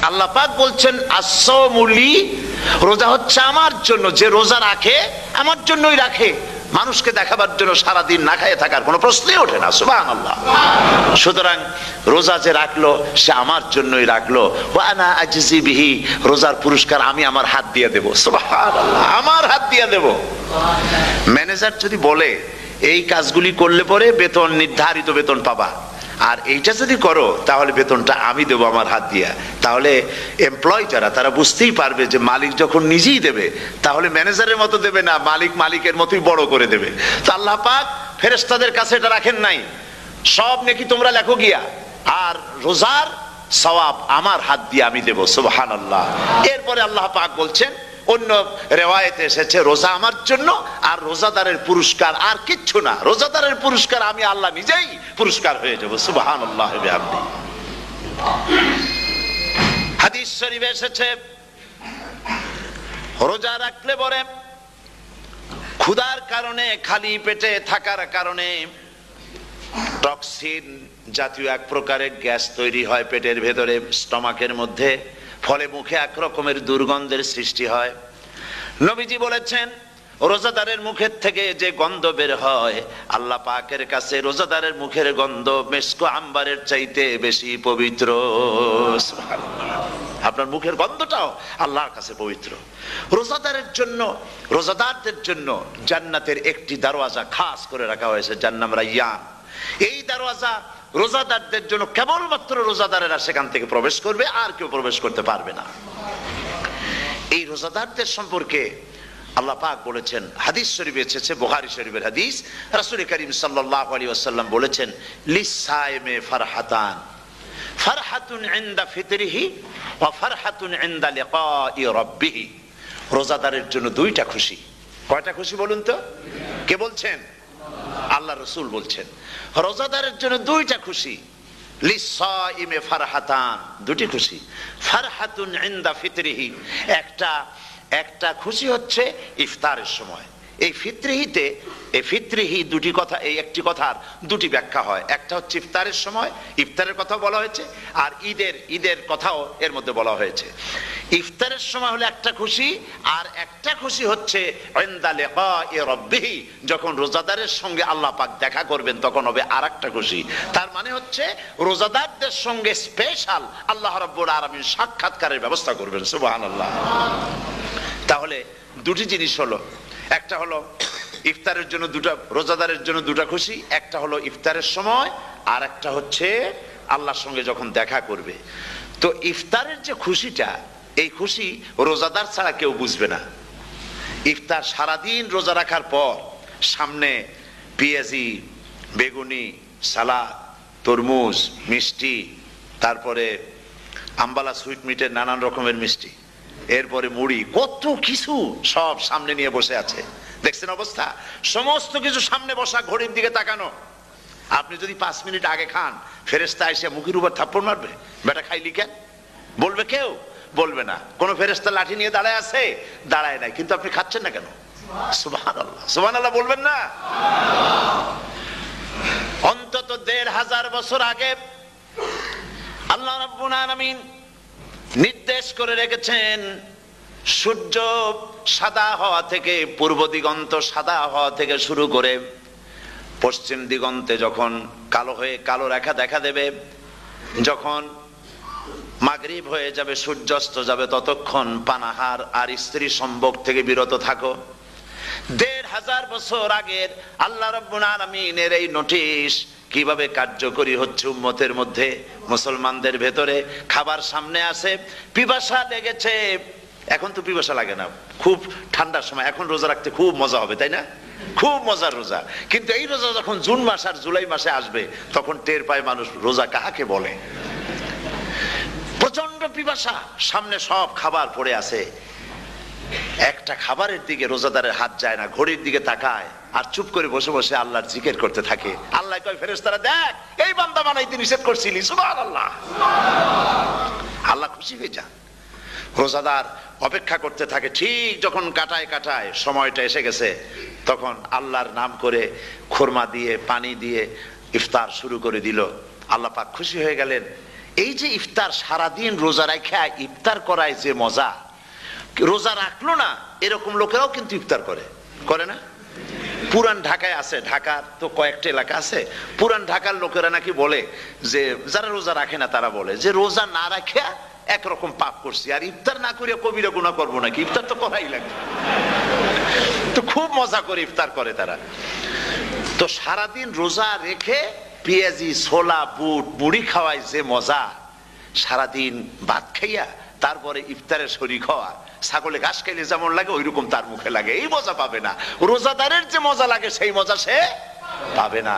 আল্লাহ পাক বলছেন as-sawmu লি, রোজা হচ্ছে আমার জন্য। যে রোজা রাখে আমার জন্যই রাখে, মানুষকে দেখাবার জন্য সারাদিন না খেয়ে থাকার কোনো প্রশ্নই ওঠে না। সুবহানাল্লাহ। সুতরাং রোজা যে রাখলো সে আমার জন্যই রাখলো। ওয়া আনা আজজি বিহি, রোজার পুরস্কার আমি আমার হাত দিয়ে দেব। সুবহানাল্লাহ, আমার হাত দিয়ে দেব। ম্যানেজার যদি বলে এই কাজগুলি করলে পরে বেতন, নির্ধারিত বেতন পাবা, আর এইটা যদি করো তাহলে বেতনটা আমি দেবো আমার হাত দিয়া, তাহলে এমপ্লয় যারা তারা বুঝতেই পারবে যে মালিক যখন নিজেই দেবে তাহলে ম্যানেজারের মতো দেবে না, মালিক মালিকের মতোই বড় করে দেবে। তো আল্লাহ পাক ফেরেশতাদের কাছে এটা রাখেন নাই, সব নেকি তোমরা লেখো গিয়া, আর রোজার সওয়াব আমার হাত দিয়ে আমি দেব। সুবহানাল্লাহ। এরপরে আল্লাহ পাক বলছেন, অন্য রিওয়ায়েতে এসেছে রোজা আমার জন্য, আর রোজাদারের পুরস্কার আর কিচ্ছু না, রোজাদারের পুরস্কার আমি আল্লাহ নিজেই পুরস্কার হয়ে যাব। সুবহানাল্লাহ। হাদিস শরীফে এসেছে রোজা রাখলে পরে ক্ষুধার কারণে, খালি পেটে থাকার কারণে টক্সিন জাতীয় এক প্রকারের গ্যাস তৈরি হয় পেটের ভেতরে, স্টমাকের মধ্যে, ফলে মুখে এক রকমের দুর্গন্ধের সৃষ্টি হয়। নবীজি বলেছেন রোজাদারের মুখের থেকে যে গন্ধ বের হয় আল্লাহ পাকের কাছে রোজাদারের মুখের গন্ধ মেসকো আম্বারের চাইতে বেশি পবিত্র। আপনার মুখের গন্ধটাও আল্লাহর কাছে পবিত্র। রোজাদারের জন্য, রোজাদারদের জন্য জান্নাতের একটি দরওয়াজা খাস করে রাখা হয়েছে, যার নাম রায়্যান। এই দরওয়াজা রোজাদারদের জন্য, কেবলমাত্র রোজাদারেরা সেখান থেকে প্রবেশ করবে, আর কেউ প্রবেশ করতে পারবে না। এই রোজাদারদের সম্পর্কে আল্লাহ পাক বলেছেন, হাদিস শরীফে এসেছে, বুখারী শরীফের হাদিস, রাসূল করিম সাল্লাল্লাহু আলাইহি ওয়াসাল্লাম বলেছেন লিস-সাইমে ফারহাতান, ফারহাতুন ইনদা ফিতরিহি ওয়া ফারহাতুন ইনদা লিকাই রাব্বিহি। রোজাদারের জন্য দুইটা খুশি। কয়টা খুশি বলুন তো? কে বলছেন? আল্লাহ রাসূল বলছেন রোজাদারের জন্য দুইটা খুশি। লিস-সাইমে ফারহাতান, দুটি খুশি। ফারহাতুন ইনদা ফিতরিহি, একটা খুশি হচ্ছে ইফতারের সময়। এই ফিতরিহিতে, এই ফিতরিহি দুটি কথা, এই একটি কথার দুটি ব্যাখ্যা হয়। একটা হচ্ছে ইফতারের সময়, ইফতারের কথা বলা হয়েছে, আর ঈদের কথাও এর মধ্যে বলা হয়েছে। ইফতারের সময় হলো একটা খুশি, আর একটা খুশি হচ্ছে ইনদা লিকাই রাব্বিহি, যখন রোজাদারের সঙ্গে আল্লাহ পাক দেখা করবেন তখন হবে আরেকটা খুশি। তার মানে হচ্ছে রোজাদারদের সঙ্গে স্পেশাল আল্লাহ রাব্বুল আলামিন সাক্ষাৎকারের ব্যবস্থা করবেন। সুবহানাল্লাহ। তাহলে দুটি জিনিস হলো, একটা হলো ইফতারের জন্য দুটা, রোজাদারের জন্য দুটা খুশি, একটা হলো ইফতারের সময়, আর একটা হচ্ছে আল্লাহর সঙ্গে যখন দেখা করবে। তো ইফতারের যে খুশিটা, এই খুশি রোজাদার ছাড়া কেউ বুঝবে না। ইফতার সারাদিন রোজা রাখার পর সামনে পেঁয়াজি, বেগুনি, সালাদ, তরমুজ, মিষ্টি, তারপরে আম্বালা সুইট মিটের নানান রকমের মিষ্টি, এরপরে মুড়ি, কত কিছু সব সামনে নিয়ে বসে আছে। দেখছেন অবস্থা? সমস্ত কিছু সামনে বসা, ঘড়ির দিকে তাকানো। আপনি যদি 5 মিনিট আগে খান, ফেরেশতা এসে মুখের উপর থাপ্পড় মারবে, বেটা খাইলি কেন? বলবে কেউ? বলবে না। কোন ফেরেশতা লাঠি নিয়ে দাঁড়ায় আছে? দাঁড়ায় নাই, কিন্তু আপনি খাচ্ছেন না কেন? সুবহানাল্লাহ, সুবহানাল্লাহ বলবেন না? অন্তত 1500 বছর আগে আল্লাহ রাব্বুল আলামিন নির্দেশ করে রেখেছেন, সূর্য সাদা হওয়া থেকে, পূর্ব দিগন্ত সাদা হওয়া থেকে শুরু করে পশ্চিম দিগন্তে যখন কালো রেখা দেখা দেবে, যখন মাগরিব হয়ে যাবে, সূর্যাস্ত যাবে, ততক্ষণ পানাহার আর স্ত্রী সম্ভোগ থেকে বিরত থাকো। 1500 বছর আগের আল্লাহ রাব্বুল আলামিনের এই নোটিশ কিভাবে কার্যকরী হচ্ছে উম্মতের মধ্যে, মুসলমানদের ভেতরে। খাবার সামনে আসে, পিপাসা লেগেছে, এখন তো পিপাসা লাগে না, খুব ঠান্ডার সময়, এখন রোজা রাখতে খুব মজা হবে, তাই না? খুব মজার রোজা। কিন্তু এই রোজা যখন জুন মাস আর জুলাই মাসে আসবে, তখন টের পায় মানুষ রোজা কাহাকে বলে। প্রচন্ড পিপাসা, সামনে সব খাবার পড়ে আছে, একটা খাবারের দিকে রোজাদারের হাত যায় না, ঘড়ির দিকে তাকায় আর চুপ করে বসে বসে আল্লাহর জিকির করতে থাকে। আল্লাহ কয় ফেরেশতারা, দেখ এই বান্দা বানাইতে নিষেধ করছিলি। সুবহানাল্লাহ। আল্লাহ খুশি হয়ে যান। রোজাদার অপেক্ষা করতে থাকে, ঠিক যখন কাটায় সময়টা এসে গেছে, তখন আল্লাহর নাম করে খুরমা দিয়ে, পানি দিয়ে ইফতার শুরু করে দিল। আল্লাহ পাক খুশি হয়ে গেলেন। এই যে ইফতার, সারাদিন রোজা রাখা ইফতার করায় যে মজা, রোজা রাখলো না এরকম লোকেরাও কিন্তু ইফতার করে, করে না? পুরান ঢাকায় আছে, ঢাকার তো কয়েকটা এলাকা আছে, পুরান ঢাকার লোকেরা নাকি বলে যে, যারা রোজা রাখে না তারা বলে যে রোজা না রাখা একরকম পাপ করছি, আর ইফতার না করিয়া কবিরা গুনাহ করবো নাকি, ইফতার তো করাই লাগবে। তো খুব মজা করে ইফতার করে তারা। তো সারাদিন রোজা রেখে পেঁয়াজি, ছোলা, বুট, মুড়ি খাওয়ায় যে মজা, সারাদিন ভাত খাইয়া তারপরে ইফতারের শরীক হওয়া, ছাগলে ঘাস খাইলে যেমন লাগে ওই রকম তার মুখে লাগে, এই মজা পাবে না। রোজাদারের যে মজা লাগে সেই মজা সে পাবে না।